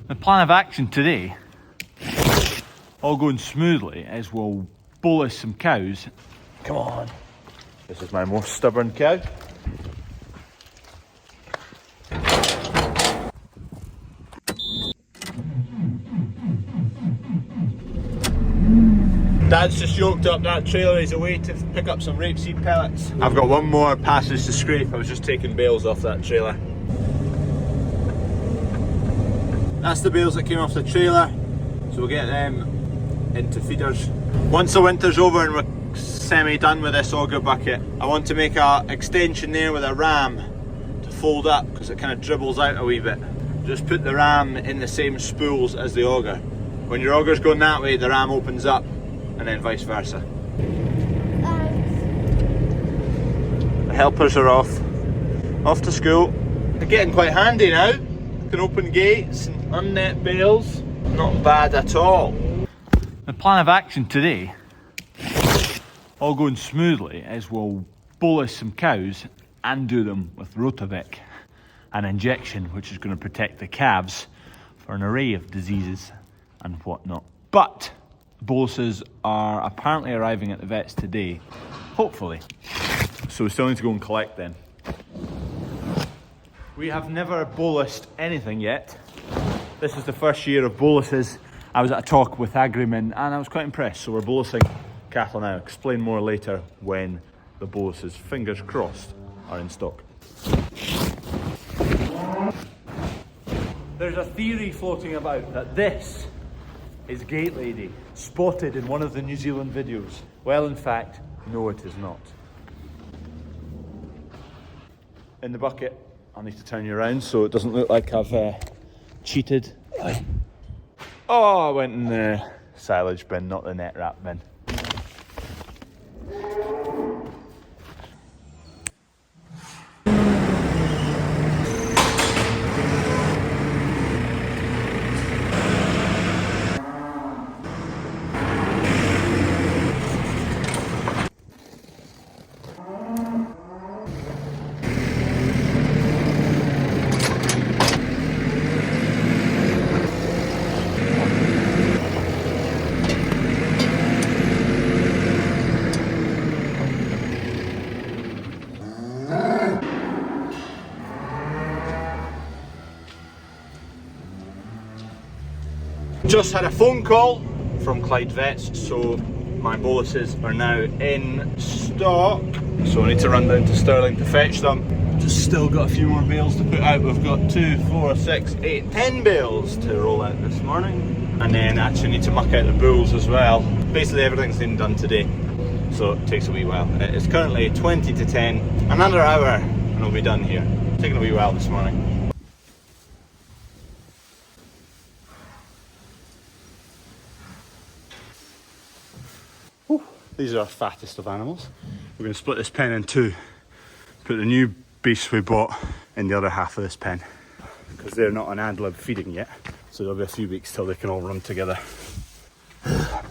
The plan of action today, all going smoothly, is we'll bolus some cows. Come on. This is my most stubborn cow. Dad's just yoked up that trailer. He's away to pick up some rapeseed pellets. I've got one more passage to scrape. I was just taking bales off that trailer. That's the bales that came off the trailer. So we'll get them into feeders. Once the winter's over and we're semi-done with this auger bucket, I want to make an extension there with a ram to fold up because it kind of dribbles out a wee bit. Just put the ram in the same spools as the auger. When your auger's going that way, the ram opens up, and then vice versa. The helpers are off to school. They're getting quite handy now. Can open gates and unnet bales. Not bad at all. The plan of action today, all going smoothly, is we'll bolus some cows and do them with Rotavic, an injection which is going to protect the calves for an array of diseases and whatnot. But boluses are apparently arriving at the vets today, hopefully. So we still need to go and collect them. We have never bolused anything yet. This is the first year of boluses. I was at a talk with Agrimin and I was quite impressed. So we're bolusing cattle now. Explain more later when the boluses, fingers crossed, are in stock. There's a theory floating about that this is Gate Lady, spotted in one of the New Zealand videos. Well, in fact, no, it is not. In the bucket, I'll need to turn you around so it doesn't look like I've cheated. Oh, I went in the silage bin, not the net wrap bin. Just had a phone call from Clyde Vets, so my boluses are now in stock. So I need to run down to Stirling to fetch them. Just still got a few more bales to put out. We've got 2, 4, 6, 8, 10 bales to roll out this morning. And then actually need to muck out the bulls as well. Basically everything's been done today, so it takes a wee while. It's currently 20 to 10, another hour and we'll be done here. Taking a wee while this morning. These are our fattest of animals. We're going to split this pen in two. Put the new beasts we bought in the other half of this pen, because they're not on ad lib feeding yet. So there'll be a few weeks till they can all run together.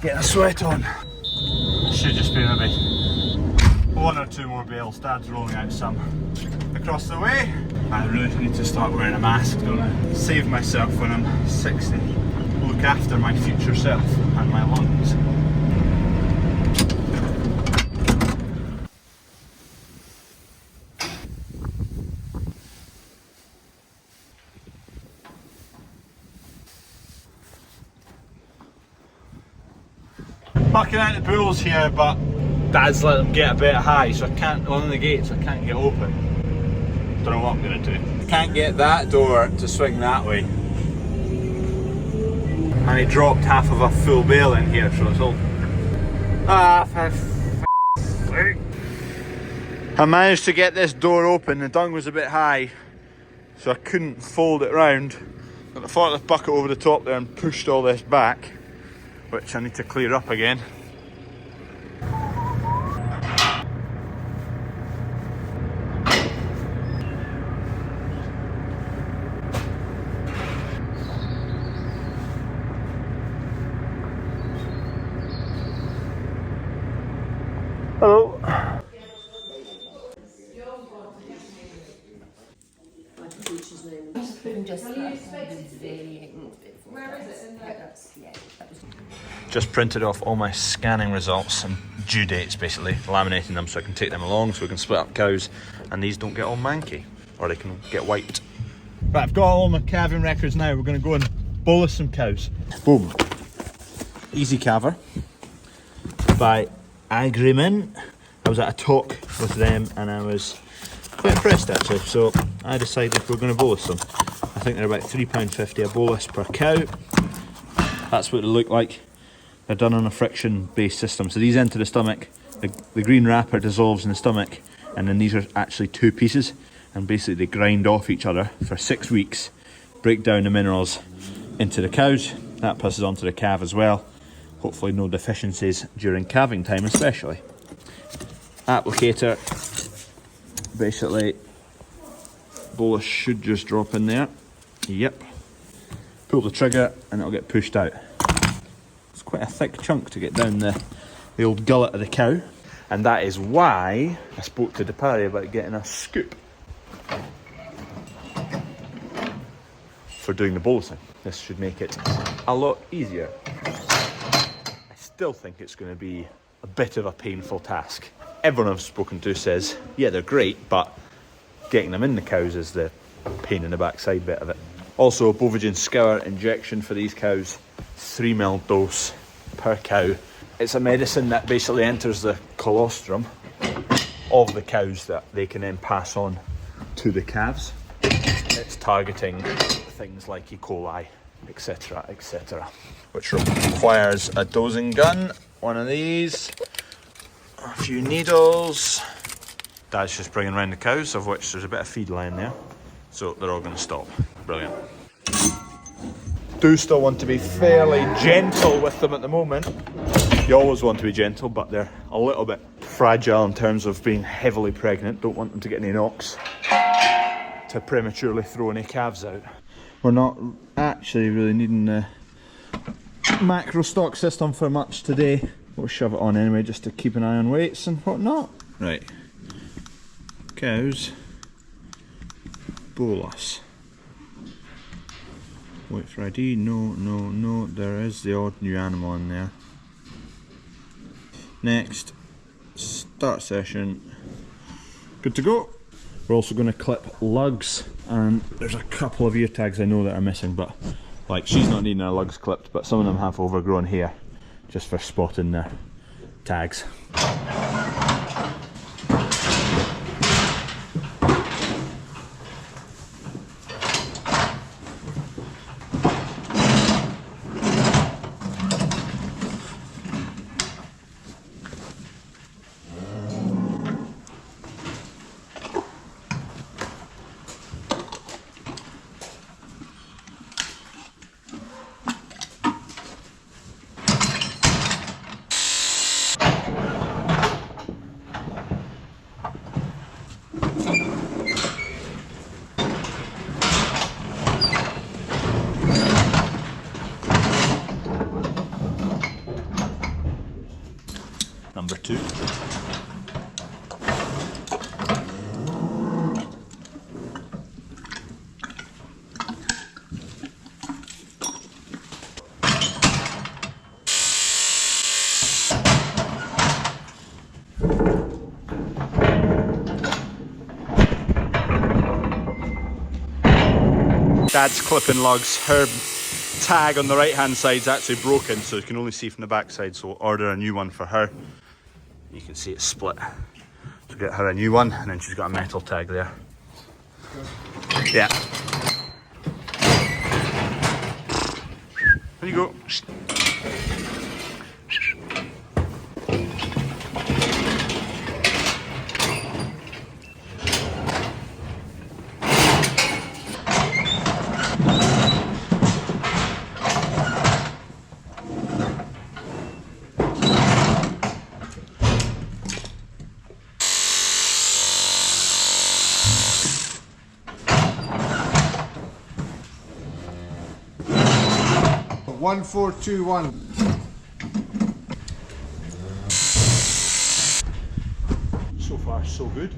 Getting a sweat on. Should just be maybe 1 or 2 more bales. Dad's rolling out some across the way. I really need to start wearing a mask, don't I? Save myself when I'm 60. Look after my future self and my lungs. Mucking out the bulls here, but Dad's let them get a bit high, so I can't, on the gates, I can't get open. Don't know what I'm going to do. I can't get that door to swing that way. And he dropped half of a full bale in here, so it's all... Ah, for f***'s sake. I managed to get this door open. The dung was a bit high, so I couldn't fold it round. Got the forklift bucket over the top there and pushed all this back, which I need to clear up again. Hello. Just Where is it? Just printed off all my scanning results and due dates, basically, laminating them so I can take them along so we can split up cows and these don't get all manky, or they can get wiped. Right, I've got all my calving records now. We're going to go and bolus some cows. Boom. Easy Caver by Agreement. I was at a talk with them and I was quite impressed actually, so I decided we're going to bolus them. I think they're about £3.50 a bolus per cow. That's what they look like. They're done on a friction based system, so these enter the stomach, the green wrapper dissolves in the stomach, and then these are actually two pieces, and basically they grind off each other for 6 weeks, break down the minerals into the cows. That passes on to the calf as well. Hopefully no deficiencies during calving time especially. Applicator, basically bolus should just drop in there. Yep. Pull the trigger and it'll get pushed out. It's quite a thick chunk to get down the old gullet of the cow, and that is why I spoke to Depari about getting a scoop for doing the bolusing. This should make it a lot easier. I still think it's going to be a bit of a painful task. Everyone I've spoken to says, yeah, they're great, but getting them in the cows is the pain in the backside bit of it. Also, Bovagen scour injection for these cows, 3ml dose per cow. It's a medicine that basically enters the colostrum of the cows that they can then pass on to the calves. It's targeting things like E. coli, etc, etc. Which requires a dosing gun, one of these, a few needles. Dad's just bringing around the cows, of which there's a bit of feed lying there. So they're all going to stop. Brilliant. Do still want to be fairly gentle with them at the moment. You always want to be gentle, but they're a little bit fragile in terms of being heavily pregnant. Don't want them to get any knocks to prematurely throw any calves out. We're not actually really needing the macro stock system for much today. We'll shove it on anyway just to keep an eye on weights and whatnot. Right. Cows. Bolus. Wait for ID. No. There is the odd new animal in there. Next. Start session. Good to go. We're also going to clip lugs, and there's a couple of ear tags I know that are missing, but like she's not needing her lugs clipped, but some of them have overgrown hair just for spotting their tags. Number 2. Dad's clipping lugs. Her tag on the right hand side is actually broken, so you can only see from the back side, so we'll order a new one for her. You can see it's split. So get her a new one, and then she's got a metal tag there. Yeah. There you go. One, 4, 2, 1. So far, so good.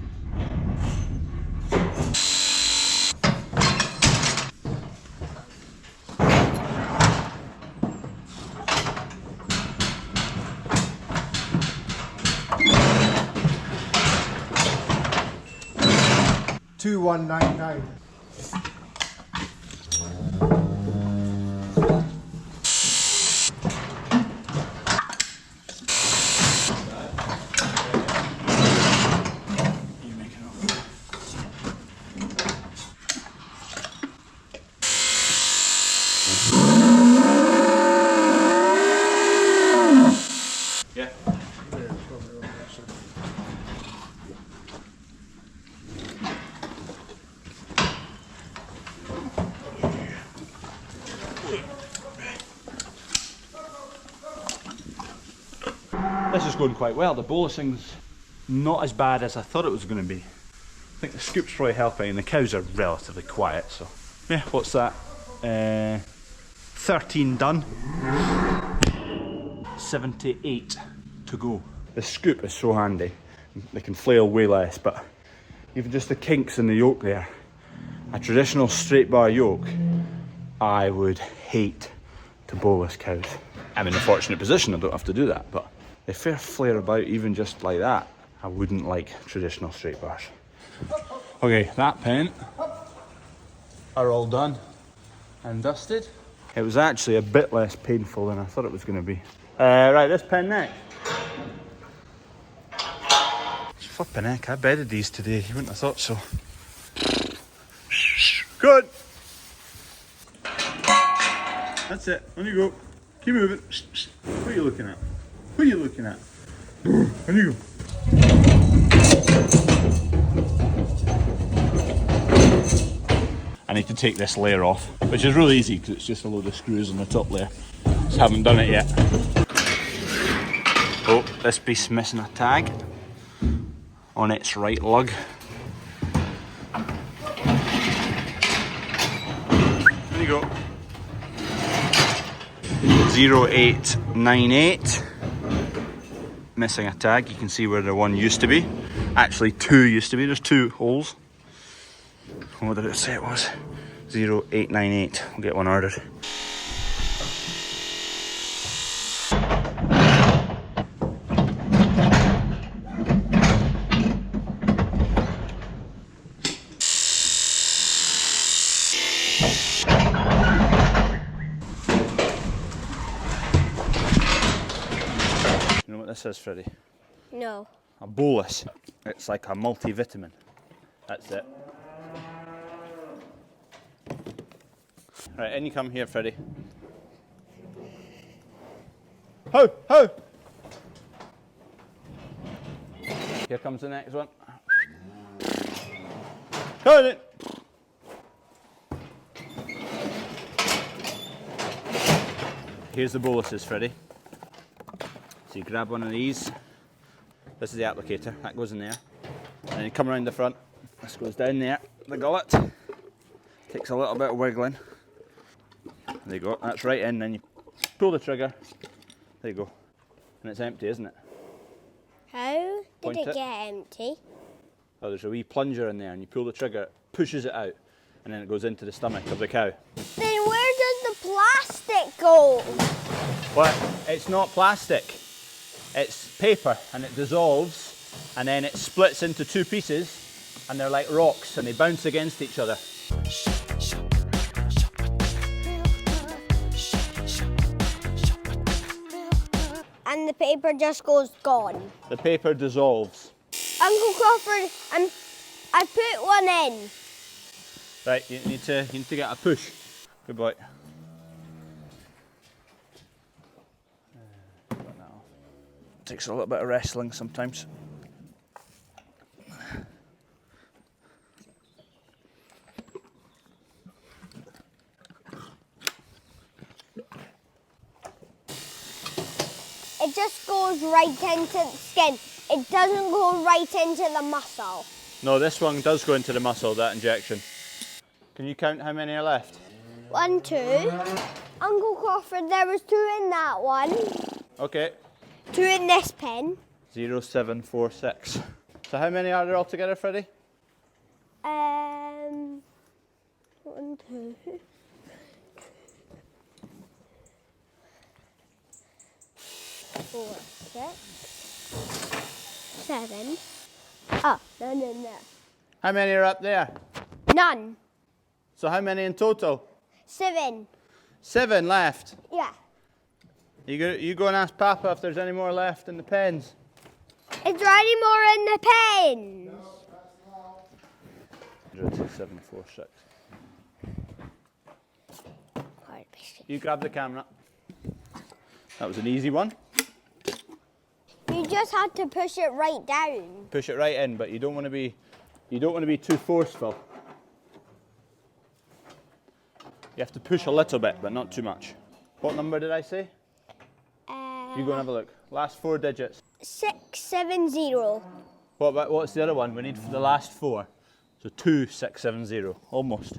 2199. Yeah. This is going quite well. The bolusing's not as bad as I thought it was going to be. I think the scoop's probably helping, and the cows are relatively quiet, so yeah. What's that? 13 done. 78 to go. The scoop is so handy. They can flail way less, but even just the kinks in the yoke there. A traditional straight bar yoke, I would hate to bolus cows. I'm in a fortunate position, I don't have to do that, but they fair flare about even just like that. I wouldn't like traditional straight bars. Okay, that pen are all done and dusted. It was actually a bit less painful than I thought it was going to be. Right, this pen next. Flippin' heck, I bedded these today, you wouldn't have thought so. Good! That's it, on you go. Keep moving. What are you looking at? What are you looking at? On you go. I need to take this layer off, which is really easy because it's just a load of screws on the top layer. Just haven't done it yet. Oh, this piece missing a tag on its right lug. There you go. 0898. Missing a tag. You can see where the one used to be. Actually, two used to be. There's two holes. What did it say it was? 0898. We'll get one ordered. You know what this is, Freddie? No. A bolus. It's like a multivitamin. That's it. Right, in you come here, Freddie. Ho! Ho! Here comes the next one. Got it! Here's the boluses, Freddie. So you grab one of these. This is the applicator, that goes in there. And then you come around the front. This goes down there, the gullet. Takes a little bit of wiggling. There you go, that's right in, then you pull the trigger. There you go. And it's empty, isn't it? How Point did it it. get empty? Oh, there's a wee plunger in there and you pull the trigger, it pushes it out, and then it goes into the stomach of the cow. Then where does the plastic go? Well, it's not plastic. It's paper and it dissolves and then it splits into two pieces and they're like rocks and they bounce against each other. And the paper just goes gone. The paper dissolves. Uncle Crawford, I put one in. Right, you need to get a push. Good boy. Takes a little bit of wrestling sometimes. It just goes right into the skin. It doesn't go right into the muscle. No, this one does go into the muscle, that injection. Can you count how many are left? 1, 2. Uncle Crawford, there was 2 in that one. Okay. 2 in this pen. 0746. So how many are there altogether, Freddie? 1, 2. 4, 6, 7. Oh, no. How many are up there? None. So how many in total? 7. 7 left. Yeah. You go and ask Papa if there's any more left in the pens. Is there any more in the pens? 7, 4, 6. You grab the camera. That was an easy one. You just had to push it right down. Push it right in, but you don't want to be too forceful. You have to push a little bit, but not too much. What number did I say? You go and have a look. Last 4 digits. 670. What's the other one? We need for the last 4. So 2670, almost.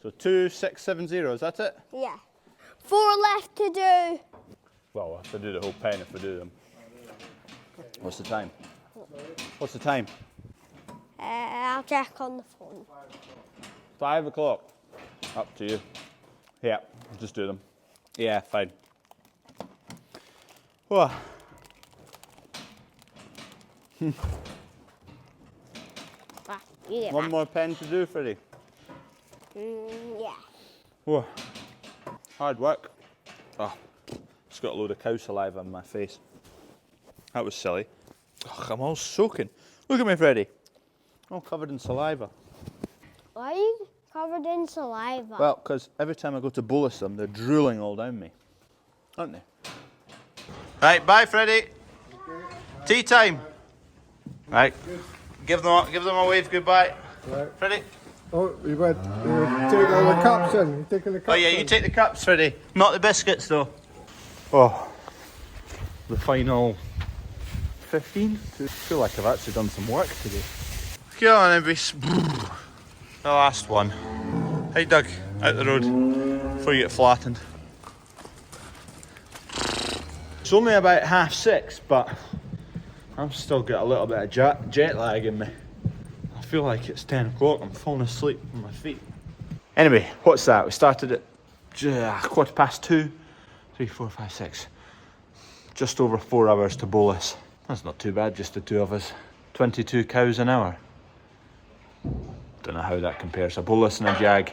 So 2670, is that it? Yeah. 4 left to do. Well, we'll have to do the whole pen if we do them. What's the time? What's the time? I'll check on the phone. 5 o'clock. Up to you. Yeah, just do them. Yeah, fine. Whoa. You get One that. more pen to do, Freddie. Yeah. Whoa. Hard work. Oh, just got a load of cow saliva on my face. That was silly. Oh, I'm all soaking. Look at me, Freddie. All covered in saliva. Why are you covered in saliva? Well, because every time I go to bolus them, they're drooling all down me. Aren't they? Right, bye, Freddie. Tea time. Right. Give them a wave goodbye. Right. Freddie. Oh, you went. You're taking all the cups in. You're taking the cups Oh yeah, you in. take the cups, Freddie. Not the biscuits, though. Oh, the final 15. I feel like I've actually done some work today. Come on, everybody. The last one. Hey, Doug, out the road before you get flattened. It's only about 6:30, but I've still got a little bit of jet lag in me. I feel like it's 10 o'clock. I'm falling asleep on my feet. Anyway, what's that? We started at 2:15. 3, 4, 5, 6. Just over 4 hours to bolus. That's not too bad, just the 2 of us. 22 cows an hour. Don't know how that compares. A bolus and a jag.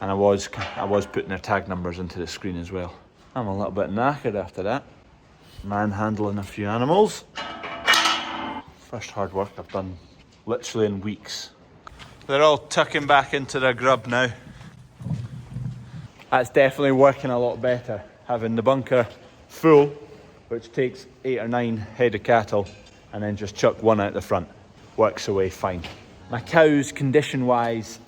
And I was putting their tag numbers into the screen as well. I'm a little bit knackered after that. Manhandling a few animals. First hard work I've done literally in weeks. They're all tucking back into their grub now. That's definitely working a lot better. Having the bunker full, which takes 8 or 9 head of cattle, and then just chuck one out the front. Works away fine. My cows, condition-wise,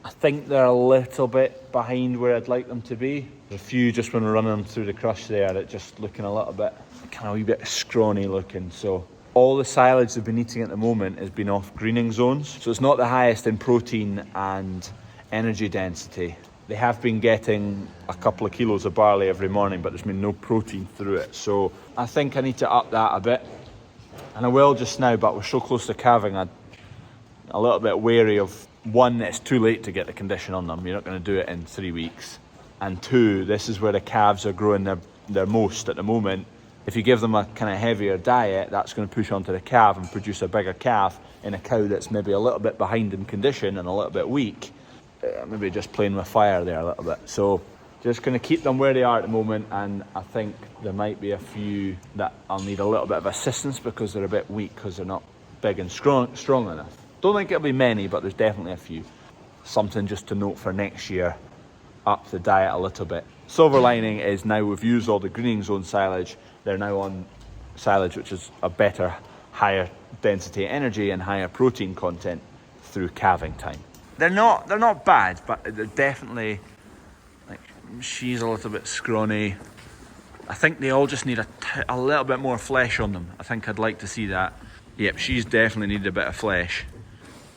I think they're a little bit behind where I'd like them to be. There's a few just when we're running them through the crush there, it's just looking a little bit, kind of a wee bit scrawny looking. So all the silage they've been eating at the moment has been off greening zones. So it's not the highest in protein and energy density. They have been getting a couple of kilos of barley every morning, but there's been no protein through it. So I think I need to up that a bit. And I will just now, but we're so close to calving, I'm a little bit wary of, 1, it's too late to get the condition on them. You're not going to do it in 3 weeks. And 2, this is where the calves are growing their most at the moment. If you give them a kind of heavier diet, that's going to push onto the calf and produce a bigger calf in a cow that's maybe a little bit behind in condition and a little bit weak. Maybe just playing with fire there a little bit. So just going to keep them where they are at the moment, and I think there might be a few that I'll need a little bit of assistance because they're a bit weak because they're not big and strong enough. Don't think it'll be many, but there's definitely a few. Something just to note for next year, up the diet a little bit. Silver lining is now we've used all the greening zone silage. They're now on silage which is a better, higher density energy and higher protein content through calving time. They're not bad, but they're definitely, like, she's a little bit scrawny. I think they all just need a little bit more flesh on them. I think I'd like to see that. Yep, she's definitely needed a bit of flesh.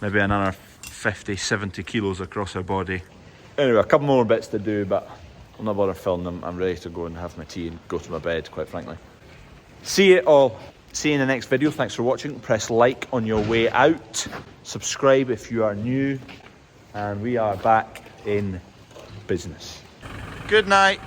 Maybe another 50, 70 kilos across her body. Anyway, a couple more bits to do, but I'll not bother filming them. I'm ready to go and have my tea and go to my bed, quite frankly. See you all. See you in the next video. Thanks for watching. Press like on your way out. Subscribe if you are new. And we are back in business. Good night.